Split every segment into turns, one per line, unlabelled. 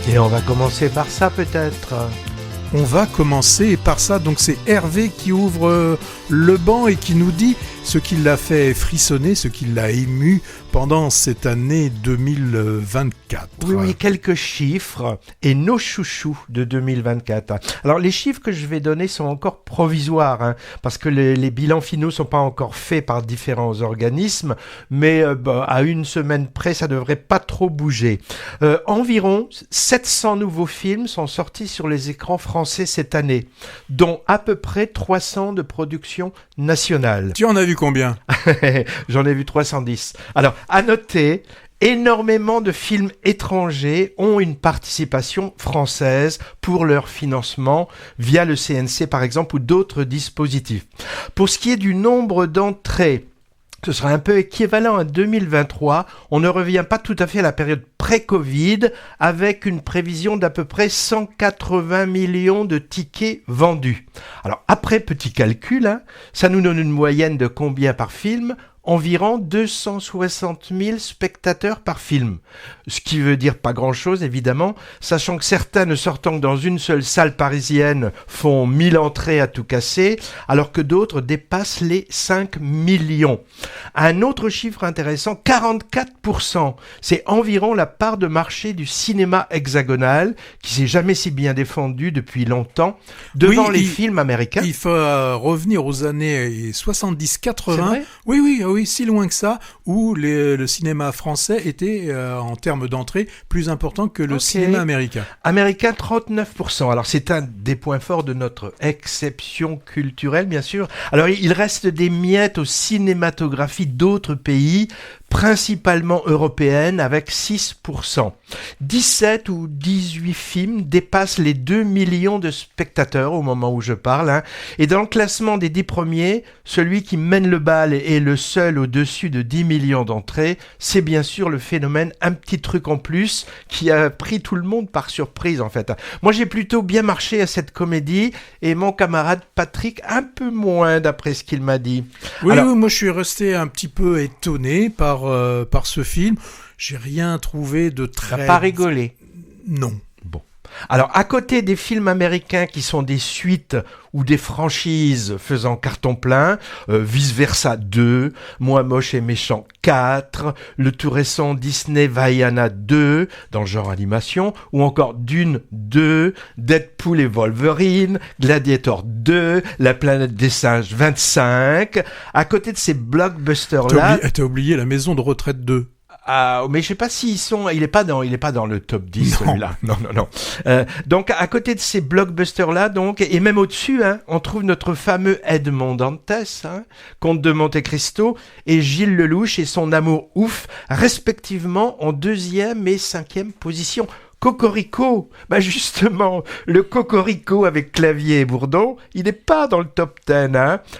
Et on va commencer par ça peut-être.
On va commencer par ça, donc c'est Hervé qui ouvre le banc et qui nous dit ce qui l'a fait frissonner, ce qui l'a ému pendant cette année 2024.
Oui, quelques chiffres et nos chouchous de 2024. Alors les chiffres que je vais donner sont encore provisoires, parce que les bilans finaux sont pas encore faits par différents organismes, mais à une semaine près, ça devrait pas trop bouger. Environ 700 nouveaux films sont sortis sur les écrans français cette année, dont à peu près 300 de production nationale.
Tu en as vu combien ?
J'en ai vu 310. Alors, à noter, énormément de films étrangers ont une participation française pour leur financement via le CNC par exemple ou d'autres dispositifs. Pour ce qui est du nombre d'entrées, ce sera un peu équivalent à 2023. On ne revient pas tout à fait à la période pré-Covid avec une prévision d'à peu près 180 millions de tickets vendus. Alors après petit calcul, ça nous donne une moyenne de combien par film ? Environ 260 000 spectateurs par film. Ce qui veut dire pas grand-chose, évidemment, sachant que certains ne sortant que dans une seule salle parisienne font 1000 entrées à tout casser, alors que d'autres dépassent les 5 millions. Un autre chiffre intéressant, 44%, c'est environ la part de marché du cinéma hexagonal, qui s'est jamais si bien défendu depuis longtemps, devant les films américains.
Il faut revenir aux années 70-80. Oui, si loin que ça, où le cinéma français était, en termes d'entrée, plus important que le cinéma américain.
Américain, 39%. Alors, c'est un des points forts de notre exception culturelle, bien sûr. Alors, il reste des miettes aux cinématographies d'autres pays, principalement européennes, avec 6%. 17 ou 18 films dépassent les 2 millions de spectateurs au moment où je parle. Et dans le classement des 10 premiers, celui qui mène le bal est le seul au-dessus de 10 millions d'entrées. C'est bien sûr le phénomène Un petit truc en plus qui a pris tout le monde par surprise en fait. Moi j'ai plutôt bien marché à cette comédie et mon camarade Patrick un peu moins d'après ce qu'il m'a dit.
Oui, moi je suis resté un petit peu étonné par ce film. J'ai rien trouvé de très...
T'as pas rigolé ?
Non.
Bon. Alors, à côté des films américains qui sont des suites ou des franchises faisant carton plein, Vice Versa 2, Moi Moche et Méchant 4, le tout récent Disney Vaiana 2, dans le genre animation, ou encore Dune 2, Deadpool et Wolverine, Gladiator 2, La planète des singes 25. À côté de ces blockbusters-là...
T'as oublié La maison de retraite 2.
Mais je sais pas s'ils sont, il est pas dans le top 10 celui-là. Non. Donc à côté de ces blockbusters là donc et même au-dessus on trouve notre fameux Edmond Dantès, Comte de Monte Cristo et Gilles Lelouch et son amour ouf respectivement en 2e et 5e position. Cocorico, justement, le Cocorico avec Clavier et Bourdon, il n'est pas dans le top 10.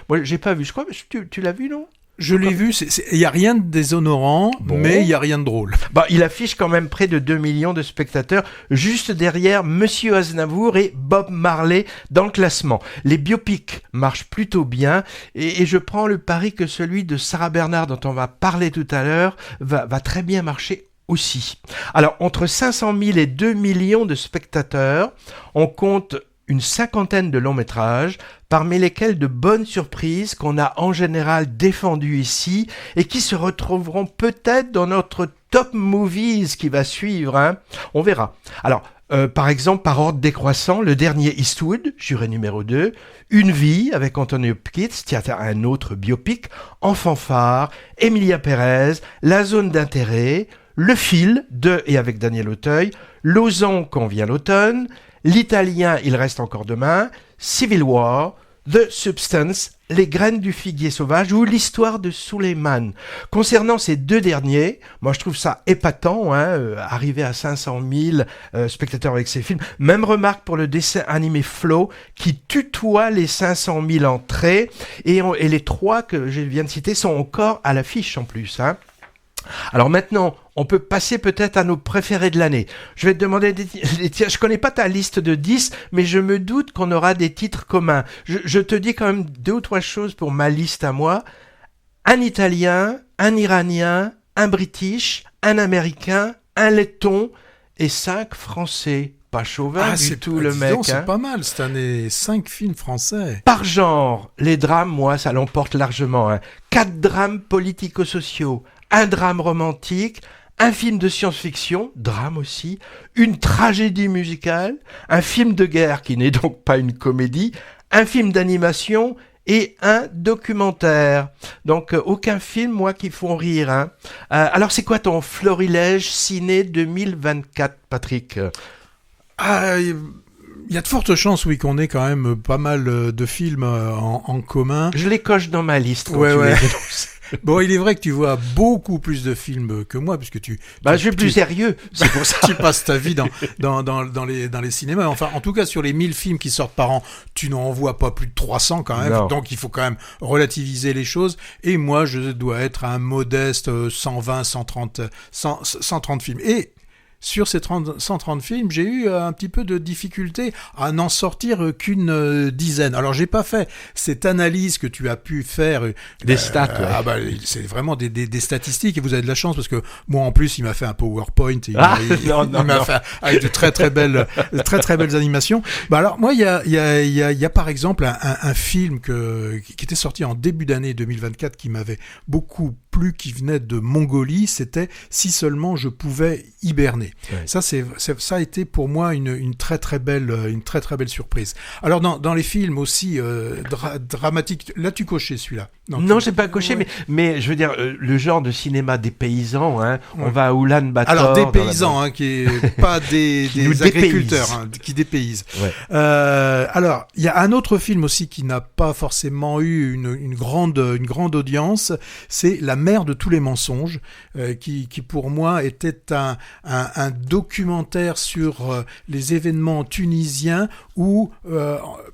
Moi j'ai pas vu, je crois, tu l'as vu non ?
Je l'ai vu, il n'y a rien de déshonorant, mais il n'y a rien de drôle.
Il affiche quand même près de 2 millions de spectateurs, juste derrière Monsieur Aznavour et Bob Marley dans le classement. Les biopics marchent plutôt bien, et je prends le pari que celui de Sarah Bernard, dont on va parler tout à l'heure, va très bien marcher aussi. Alors, entre 500 000 et 2 millions de spectateurs, on compte une cinquantaine de longs métrages, parmi lesquels de bonnes surprises qu'on a en général défendues ici et qui se retrouveront peut-être dans notre top movies qui va suivre. On verra. Alors, par exemple, par ordre décroissant, le dernier Eastwood, juré numéro 2, Une vie avec Anthony Hopkins, tiens, un autre biopic, En fanfare, Emilia Pérez, La zone d'intérêt, Le fil de et avec Daniel Auteuil, Lausanne quand vient l'automne, L'italien, il reste encore demain, Civil War, The Substance, Les graines du figuier sauvage ou l'histoire de Suleiman. Concernant ces deux derniers, moi je trouve ça épatant, arriver à 500 000 spectateurs avec ces films. Même remarque pour le dessin animé Flow qui tutoie les 500 000 entrées et les trois que je viens de citer sont encore à l'affiche en plus. Alors maintenant, on peut passer peut-être à nos préférés de l'année. Je vais te demander des titres. Je connais pas ta liste de 10, mais je me doute qu'on aura des titres communs. Je te dis quand même 2 ou 3 choses pour ma liste à moi. Un Italien, un Iranien, un British, un Américain, un Letton et 5 français. Pas chauvin du
c'est
tout le
dis
mec.
donc, c'est pas mal cette année. 5 films français.
Par genre, les drames, moi, ça l'emporte largement. 4 drames politico-sociaux, un drame romantique, un film de science-fiction, drame aussi, une tragédie musicale, un film de guerre qui n'est donc pas une comédie, un film d'animation et un documentaire. Donc aucun film, moi, qui font rire. Alors c'est quoi ton florilège ciné 2024, Patrick ?
Il y a de fortes chances, oui, qu'on ait quand même pas mal de films en commun.
Je les coche dans ma liste.
Ouais. Bon, il est vrai que tu vois beaucoup plus de films que moi, puisque
je suis plus sérieux, c'est pour ça.
Tu passes ta vie dans les cinémas. Enfin, en tout cas, sur les 1000 films qui sortent par an, tu n'en vois pas plus de 300 quand même.
Non.
Donc, il faut quand même relativiser les choses. Et moi, je dois être un modeste 130 films. Et sur ces 130 films, j'ai eu un petit peu de difficulté à n'en sortir qu'une dizaine. Alors, j'ai pas fait cette analyse que tu as pu faire.
Des stats, ouais.
C'est vraiment des statistiques, et vous avez de la chance parce que moi, en plus, il m'a fait un PowerPoint. Il m'a fait avec de très belles animations. Alors, moi, il y a par exemple un film qui était sorti en début d'année 2024 qui m'avait beaucoup plu, qui venait de Mongolie. C'était Si seulement je pouvais hiberner. Ouais. Ça a été pour moi une très belle surprise. Alors dans les films aussi dramatiques, l'as-tu coché celui-là?
Non, j'ai pas coché, ouais. mais je veux dire le genre de cinéma des paysans. On va à Oulan-Bator.
Alors des paysans, qui est pas des agriculteurs, qui dépaysent. Ouais. Alors il y a un autre film aussi qui n'a pas forcément eu une grande audience, c'est La mère de tous les mensonges, qui pour moi était un documentaire sur les événements tunisiens où,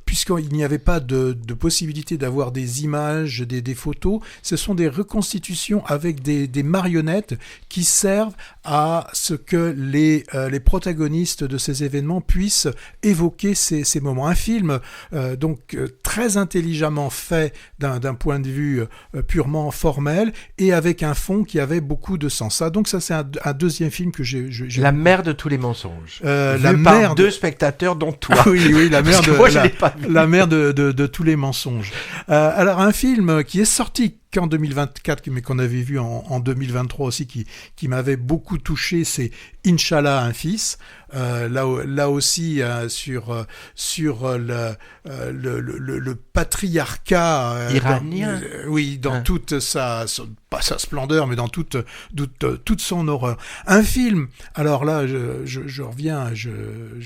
puisqu'il n'y avait pas de possibilité d'avoir des images, des photos, ce sont des reconstitutions avec des marionnettes qui servent à ce que les protagonistes de ces événements puissent évoquer ces moments. Un film donc très intelligemment fait d'un point de vue purement formel et avec un fond qui avait beaucoup de sens. Donc ça c'est un deuxième film que j'ai
La mère de tous les mensonges.
La
mère par deux spectateurs dont toi.
Oui, la mère de
moi, je l'ai pas vu.
La mère de tous les mensonges. Alors un film qui est sorti qu'en 2024, mais qu'on avait vu en 2023 aussi, qui m'avait beaucoup touché, c'est Inch'Allah, un fils. Là aussi sur le patriarcat
iranien.
Dans toute sa splendeur, mais dans toute son horreur. Un film. Alors là, je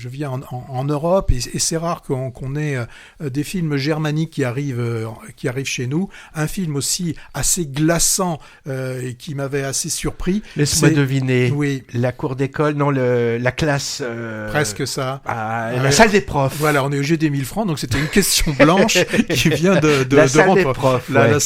viens en Europe, et c'est rare qu'on ait des films germaniques qui arrivent chez nous. Un film aussi assez glaçant et qui m'avait assez surpris.
Laisse-moi deviner.
Oui.
La cour d'école, non, la classe.
Presque ça.
La salle des profs.
Voilà, on est au jeu des 1000 francs, donc c'était une question blanche qui vient de
la salle
rompre.
Des profs.
La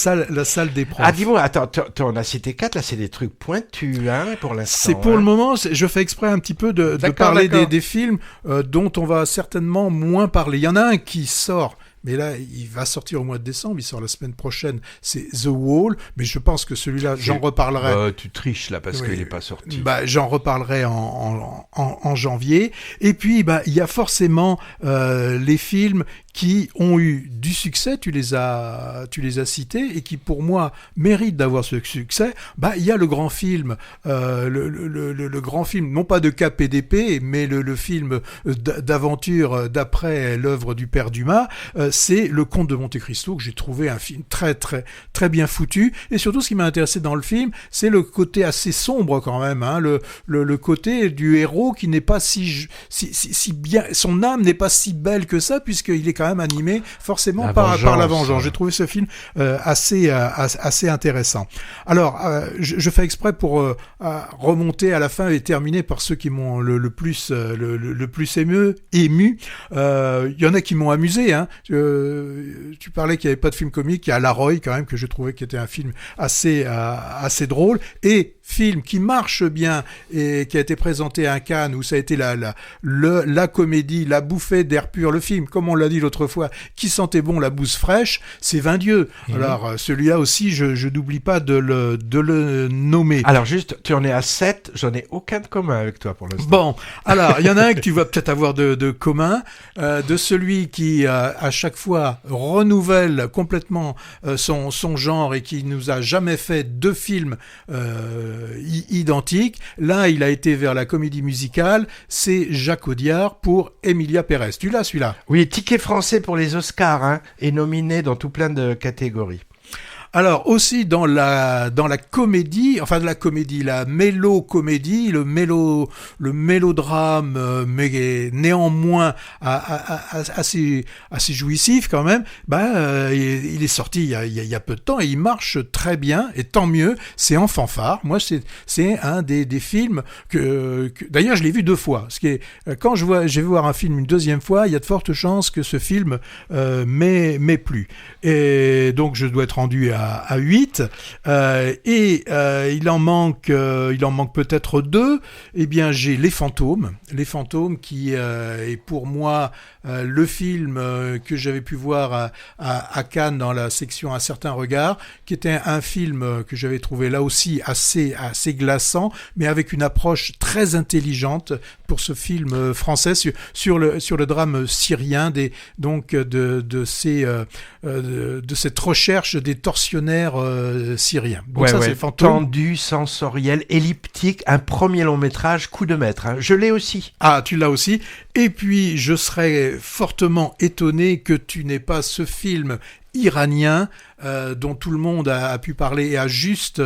salle des profs.
Ah, dis-moi, attends, on a cité 4, là, c'est des trucs pointus, pour l'instant.
C'est pour le moment, je fais exprès un petit peu de parler des films dont on va certainement moins parler. Il y en a un qui sort, mais là, il va sortir au mois de décembre, il sort la semaine prochaine, c'est The Wall, mais je pense que celui-là, j'en reparlerai.
Tu triches, là, parce qu'il n'est pas sorti.
J'en reparlerai en janvier. Et puis, il y a forcément les films qui ont eu du succès, tu les as cités, et qui pour moi méritent d'avoir ce succès. Il y a le grand film, le grand film, non pas de KPDP, mais le film d'aventure d'après l'œuvre du père Dumas, c'est Le Comte de Monte-Cristo, que j'ai trouvé un film très très bien foutu. Et surtout, ce qui m'a intéressé dans le film, c'est le côté assez sombre quand même, le côté du héros qui n'est pas si bien, son âme n'est pas si belle que ça, puisqu'il est quand même animé forcément par la vengeance. J'ai trouvé ce film assez intéressant. Alors, je fais exprès pour remonter à la fin et terminer par ceux qui m'ont le plus ému. Il y en a qui m'ont amusé. Tu parlais qu'il n'y avait pas de film comique. Il y a La Roy quand même, que je trouvais qui était un film assez drôle. Et film qui marche bien et qui a été présenté à Cannes, où ça a été la comédie, la bouffée d'air pur, le film, comme on l'a dit l'autre fois, qui sentait bon la bouse fraîche, c'est Vindieux. Alors, celui-là aussi, je n'oublie pas de le nommer.
Alors juste, tu en es à 7, j'en ai aucun de commun avec toi pour l'instant.
Bon, alors, il y en a un que tu vas peut-être avoir de commun, de celui qui, à chaque fois, renouvelle complètement son genre et qui nous a jamais fait deux films identiques. Là, il a été vers la comédie musicale, c'est Jacques Audiard pour Emilia Pérez. Tu l'as, celui-là?
Oui, ticket français pour les Oscars, hein, et nominé dans tout plein de catégories.
Alors aussi dans la comédie, enfin de la comédie, la mélo-comédie, le mélodrame, mais néanmoins assez jouissif quand même. Il est sorti il y a peu de temps et il marche très bien et tant mieux. C'est en fanfare. Moi c'est un des films que d'ailleurs je l'ai vu 2 fois. Ce qui est quand je vais voir un film une deuxième fois, il y a de fortes chances que ce film m'ait plu. Et donc je dois être rendu à 8 il en manque peut-être 2. Eh bien j'ai Les Fantômes qui est pour moi le film que j'avais pu voir à Cannes dans la section Un certain regard, qui était un film que j'avais trouvé là aussi assez glaçant, mais avec une approche très intelligente pour ce film français sur le drame syrien de cette recherche des tortionnaires syriens. Donc c'est Fantôme.
Tendu, sensoriel, elliptique, un premier long métrage, coup de maître. Hein. Je l'ai aussi.
Ah, tu l'as aussi. Et puis, je serais fortement étonné que tu n'aies pas ce film iranien dont tout le monde a pu parler et à juste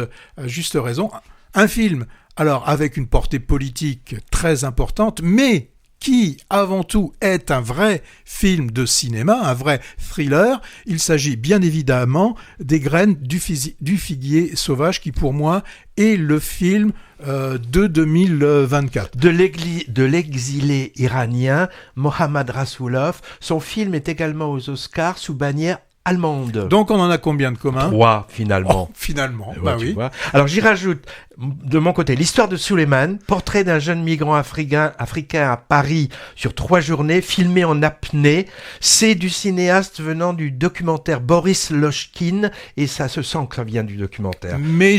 raison. Un film, alors, avec une portée politique très importante, mais qui, avant tout, est un vrai film de cinéma, un vrai thriller. Il s'agit bien évidemment des Graines du figuier sauvage, qui pour moi est le film de 2024.
De l'exilé iranien Mohammad Rasoulov. Son film est également aux Oscars sous bannière allemande.
Donc on en a combien de communs?
3 finalement.
Oh, finalement,
oui. Vois. Alors j'y rajoute de mon côté l'histoire de Suleiman, portrait d'un jeune migrant africain à Paris sur 3 journées, filmé en apnée. C'est du cinéaste venant du documentaire Boris Lochkin, et ça se sent que ça vient du documentaire.
Mais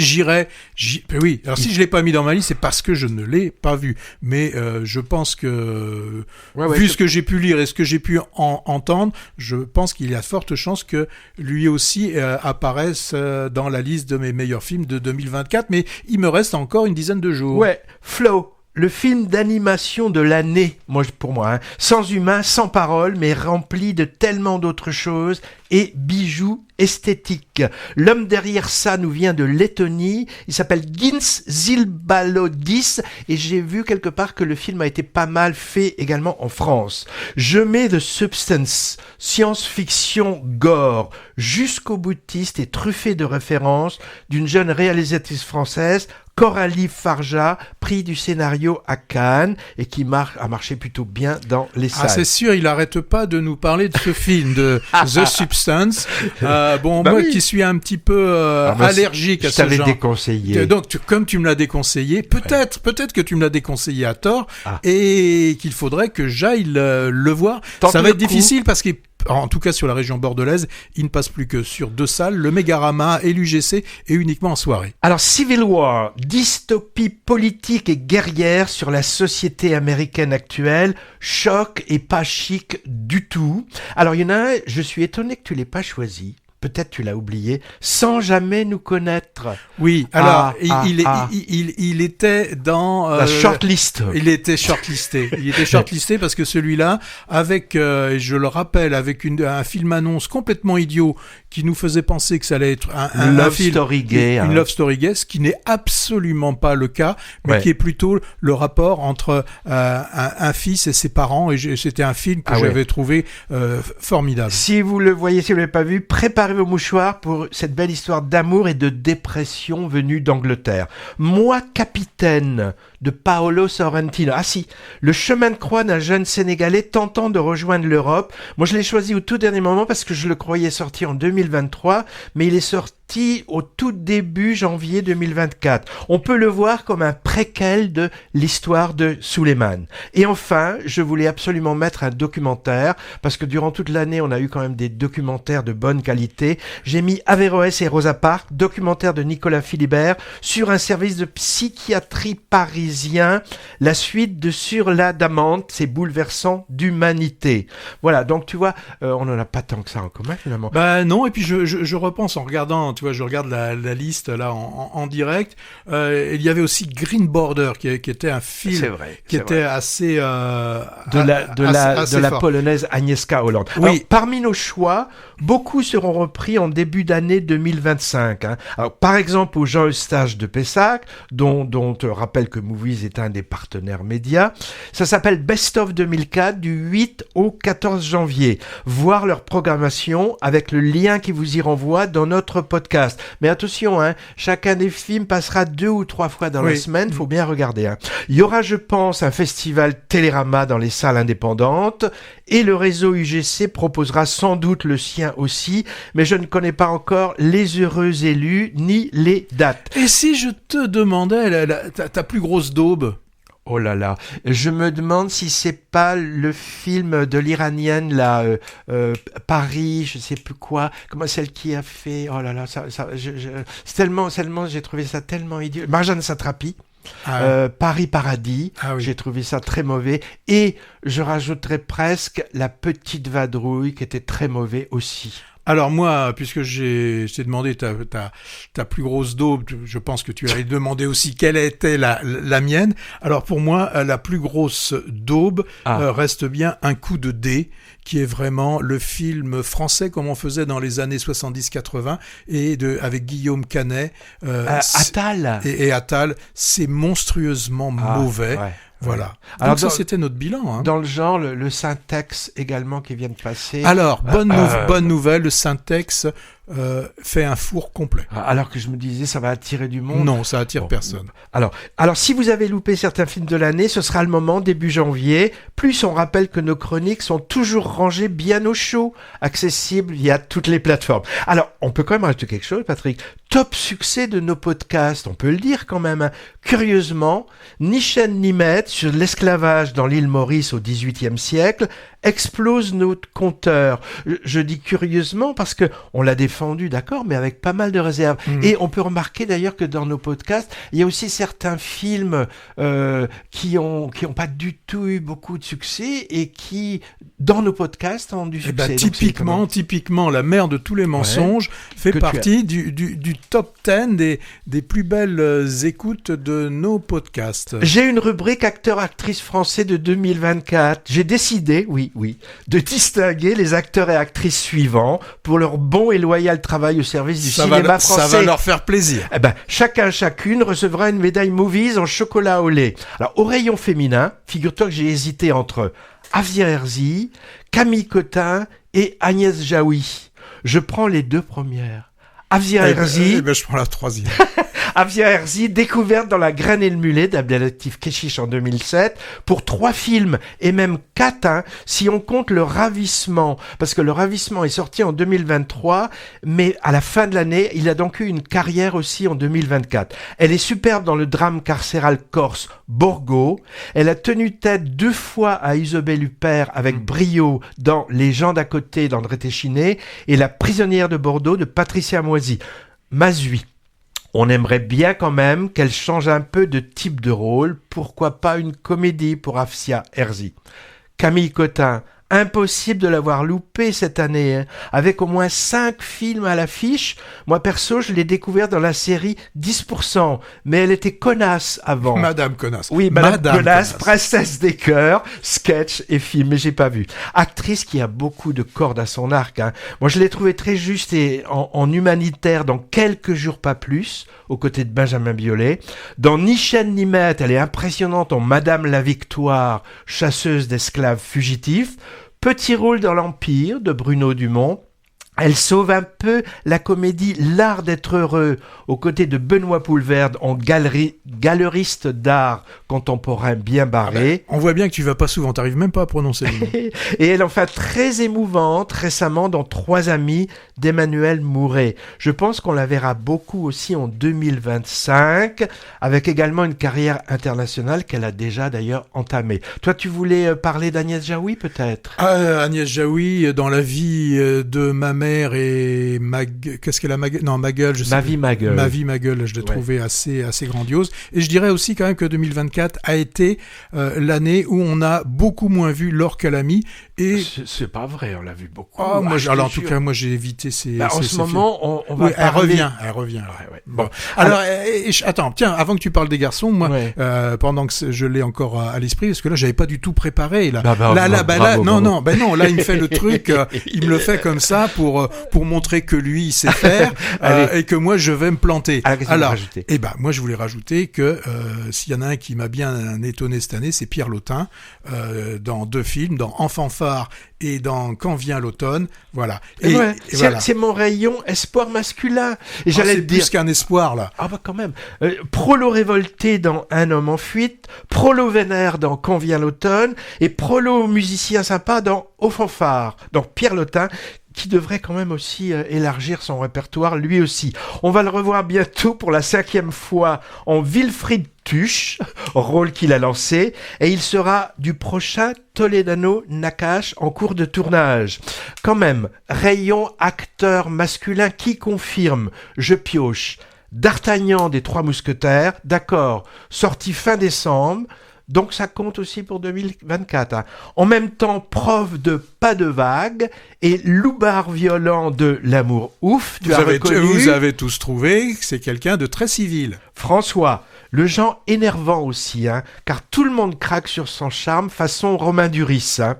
oui, alors si je l'ai pas mis dans ma liste, c'est parce que je ne l'ai pas vu. Mais je pense que, vu ce que j'ai pu lire et ce que j'ai pu entendre, je pense qu'il y a de fortes chances que lui aussi apparaisse dans la liste de mes meilleurs films de 2024, mais il me reste encore une dizaine de jours.
Ouais, Flow, le film d'animation de l'année, pour moi, hein. Sans humain, sans parole, mais rempli de tellement d'autres choses et bijoux esthétiques. L'homme derrière ça nous vient de Lettonie, il s'appelle Gins Zilbalodis et j'ai vu quelque part que le film a été pas mal fait également en France. Je mets The Substance, science-fiction gore, jusqu'au boutiste et truffé de références d'une jeune réalisatrice française, Coralie Farja, prix du scénario à Cannes et qui a marché plutôt bien dans les salles.
Ah, c'est sûr, il arrête pas de nous parler de ce film, de The Substance. Moi qui suis un petit peu allergique à ce genre. Je t'avais
déconseillé.
Donc, comme tu me l'as déconseillé, peut-être que tu me l'as déconseillé à tort et qu'il faudrait que j'aille le voir. Ça va être difficile parce que en tout cas sur la région bordelaise, il ne passe plus que sur 2 salles, le Mégarama et l'UGC, et uniquement en soirée.
Alors Civil War, dystopie politique et guerrière sur la société américaine actuelle, choc et pas chic du tout. Alors il y en a un, je suis étonné que tu l'aies pas choisi. Peut-être tu l'as oublié, Sans jamais nous connaître.
Oui, alors il était dans
la shortlist.
Il était shortlisté. Il était shortlisté parce que celui-là, avec, je le rappelle, avec un film annonce complètement idiot qui nous faisait penser que ça allait être un
love
film,
story gay,
une love story gay, ce qui n'est absolument pas le cas, mais qui est plutôt le rapport entre un fils et ses parents. Et c'était un film que j'avais trouvé formidable.
Si vous le voyez, si vous l'avez pas vu, préparez vos mouchoirs pour cette belle histoire d'amour et de dépression venue d'Angleterre. Moi, capitaine de Paolo Sorrentino. Ah si, le chemin de croix d'un jeune Sénégalais tentant de rejoindre l'Europe. Moi, je l'ai choisi au tout dernier moment parce que je le croyais sorti en 2023, mais il est sorti sorti au tout début janvier 2024. On peut le voir comme un préquel de l'histoire de Suleiman. Et enfin, je voulais absolument mettre un documentaire, parce que durant toute l'année, on a eu quand même des documentaires de bonne qualité. J'ai mis Averroès et Rosa Parks, documentaire de Nicolas Philibert, sur un service de psychiatrie parisien, la suite de Sur l'Adamante, c'est bouleversant d'humanité. Voilà, donc tu vois, on n'en a pas tant que ça en commun finalement.
Bah non, et puis je repense en regardant, tu vois, je regarde la liste là en direct. Il y avait aussi Green Border qui était un film qui était assez
de la
fort.
polonaise Agnieszka Holland.
Oui.
Alors, parmi nos choix, beaucoup seront repris en début d'année 2025. Alors, par exemple, au Jean Eustache de Pessac, dont je rappelle que Movies est un des partenaires médias. Ça s'appelle Best of 2004 du 8 au 14 janvier. Voir leur programmation avec le lien qui vous y renvoie dans notre podcast. Mais attention, chacun des films passera 2 ou 3 fois dans la semaine, faut bien regarder. Il y aura, je pense, un festival Télérama dans les salles indépendantes et le réseau UGC proposera sans doute le sien aussi, mais je ne connais pas encore les heureux élus ni les dates.
Et si je te demandais ta plus grosse daube?
Oh là là, je me demande si c'est pas le film de l'Iranienne là, Paris, je sais plus quoi, comment celle qui a fait, oh là là, c'est tellement, j'ai trouvé ça tellement idiot. Marjane Satrapi. Paris Paradis, j'ai trouvé ça très mauvais, et je rajouterais presque La Petite Vadrouille qui était très mauvais aussi.
Alors moi, puisque je t'ai demandé ta plus grosse daube, je pense que tu allais demander aussi quelle était la mienne. Alors pour moi, la plus grosse daube reste bien Un coup de dé, qui est vraiment le film français comme on faisait dans les années 70-80 et avec Guillaume Canet.
Attal.
Et Attal, c'est monstrueusement mauvais.
Ouais.
Voilà.
Alors
donc c'était notre bilan.
Dans le genre, le Syntex également qui vient de passer.
Alors, bonne nouvelle, le Syntex fait un four complet.
Alors que je me disais, ça va attirer du monde.
Non, ça attire personne.
Alors, si vous avez loupé certains films de l'année, ce sera le moment, début janvier. Plus on rappelle que nos chroniques sont toujours rangées bien au chaud, accessibles via toutes les plateformes. Alors, on peut quand même rajouter quelque chose, Patrick. Top succès de nos podcasts, on peut le dire quand même. Curieusement, Ni chaîne ni maître sur l'esclavage dans l'île Maurice au XVIIIe siècle explose notre compteur. Je dis curieusement parce que on l'a défendu, d'accord, mais avec pas mal de réserves. Et on peut remarquer d'ailleurs que dans nos podcasts, il y a aussi certains films qui ont pas du tout eu beaucoup de succès et qui, dans nos podcasts, ont du succès.
Typiquement, La mère de tous les mensonges fait partie du top 10 des plus belles écoutes de nos podcasts.
J'ai une rubrique acteurs-actrices français de 2024. J'ai décidé, de distinguer les acteurs et actrices suivants pour leur bon et loyal travail au service du cinéma français.
Ça va leur faire plaisir.
Chacune recevra une médaille Movies en chocolat au lait. Alors, au rayon féminin, figure-toi que j'ai hésité entre Avier Herzi, Camille Cotin et Agnès Jaoui. Je prends les 2 premières. Avier Herzi.
Je prends la 3e.
Avier Herzi, découverte dans La Graine et le Mulet d'Abdelatif Kechiche en 2007, pour 3 films, et même 4, si on compte Le Ravissement, parce que Le Ravissement est sorti en 2023, mais à la fin de l'année, il a donc eu une carrière aussi en 2024. Elle est superbe dans le drame carcéral corse Borgo, elle a tenu tête 2 fois à Isobel Huppert avec brio dans Les gens d'à côté d'André Téchiné, et La prisonnière de Bordeaux de Patricia Mazui. On aimerait bien quand même qu'elle change un peu de type de rôle. Pourquoi pas une comédie pour Avier Herzi. Camille Cotin, impossible de l'avoir loupé cette année, avec au moins 5 films à l'affiche. Moi perso, je l'ai découvert dans la série 10%, mais elle était connasse avant.
Madame Connasse.
Oui, Madame Connasse, princesse des cœurs, sketch et film, mais j'ai pas vu. Actrice qui a beaucoup de cordes à son arc. Moi, je l'ai trouvée très juste et en humanitaire dans Quelques jours pas plus, aux côtés de Benjamin Biolay. Dans Ni chaîne ni maître, elle est impressionnante en Madame la Victoire, chasseuse d'esclaves fugitifs. Petit rôle dans l'Empire de Bruno Dumont. Elle sauve un peu la comédie L'Art d'être heureux aux côtés de Benoît Poulverde en galeriste d'art contemporain bien barré.
On voit bien que tu vas pas souvent, t'arrives même pas à prononcer le nom.
Et elle enfin très émouvante récemment dans Trois amis d'Emmanuel Mouret. Je pense qu'on la verra beaucoup aussi en 2025 avec également une carrière internationale qu'elle a déjà d'ailleurs entamée. Toi tu voulais parler d'Agnès Jaoui peut-être?
Agnès Jaoui, dans la vie de ma mère et qu'est-ce qu'elle a ma gueule, je sais.
Ma vie, ma gueule.
Ma vie, ma gueule, je l'ai trouvée assez grandiose. Et je dirais aussi quand même que 2024 a été l'année où on a beaucoup moins vu Laure Calamy. Et
c'est pas vrai, on l'a vu beaucoup.
En tout cas, moi j'ai évité ces.
En ce moment, on va.
Oui, elle revient.
Ouais.
Bon, alors attends, tiens, avant que tu parles des garçons, moi, pendant que je l'ai encore à l'esprit, parce que là, j'avais pas du tout préparé. Là, là, il me fait le truc, il me le fait comme ça pour montrer que lui il sait faire et que moi je vais me planter. Alors, moi je voulais rajouter que s'il y en a un qui m'a bien étonné cette année, c'est Pierre Lotin dans 2 films, dans Enfant phare et dans Quand vient l'automne, voilà.
Voilà. C'est mon rayon espoir masculin. Et j'allais
c'est plus qu'un espoir là.
Ah bah quand même. Prolo révolté dans Un homme en fuite, Prolo vénère dans Quand vient l'automne et Prolo musicien sympa dans Au fanfare, donc Pierre Lotin, qui devrait quand même aussi élargir son répertoire lui aussi. On va le revoir bientôt pour la 5e fois en Wilfried Tuche, rôle qu'il a lancé, et il sera du prochain Toledano Nakash en cours de tournage. Quand même, rayon acteur masculin qui confirme, je pioche, D'Artagnan des Trois Mousquetaires, d'accord, sorti fin décembre, donc ça compte aussi pour 2024. Hein. En même temps, Prof de Pas de vague et Loupard violent de L'amour ouf.
Vous avez tous trouvé que c'est quelqu'un de très civil.
François, le genre énervant aussi, hein, car tout le monde craque sur son charme façon Romain Duris. Hein.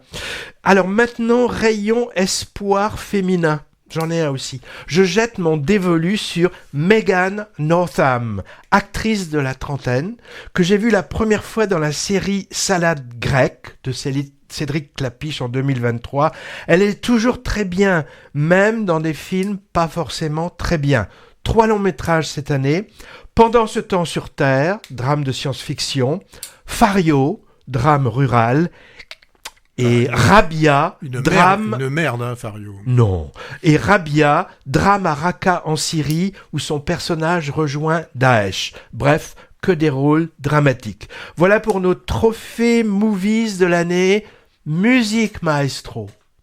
Alors maintenant, rayon espoir féminin. J'en ai un aussi. Je jette mon dévolu sur Megan Northam, actrice de la trentaine, que j'ai vue la première fois dans la série Salade grecque de Cédric Clapiche en 2023. Elle est toujours très bien, même dans des films pas forcément très bien. 3 longs métrages cette année. Pendant ce temps sur Terre, drame de science-fiction. Fario, drame rural. Et Rabia, drame...
Une merde, hein, Fario.
Non. Et Rabia, drame à Raqqa en Syrie, où son personnage rejoint Daesh. Bref, que des rôles dramatiques. Voilà pour nos trophées movies de l'année. Musique maestro.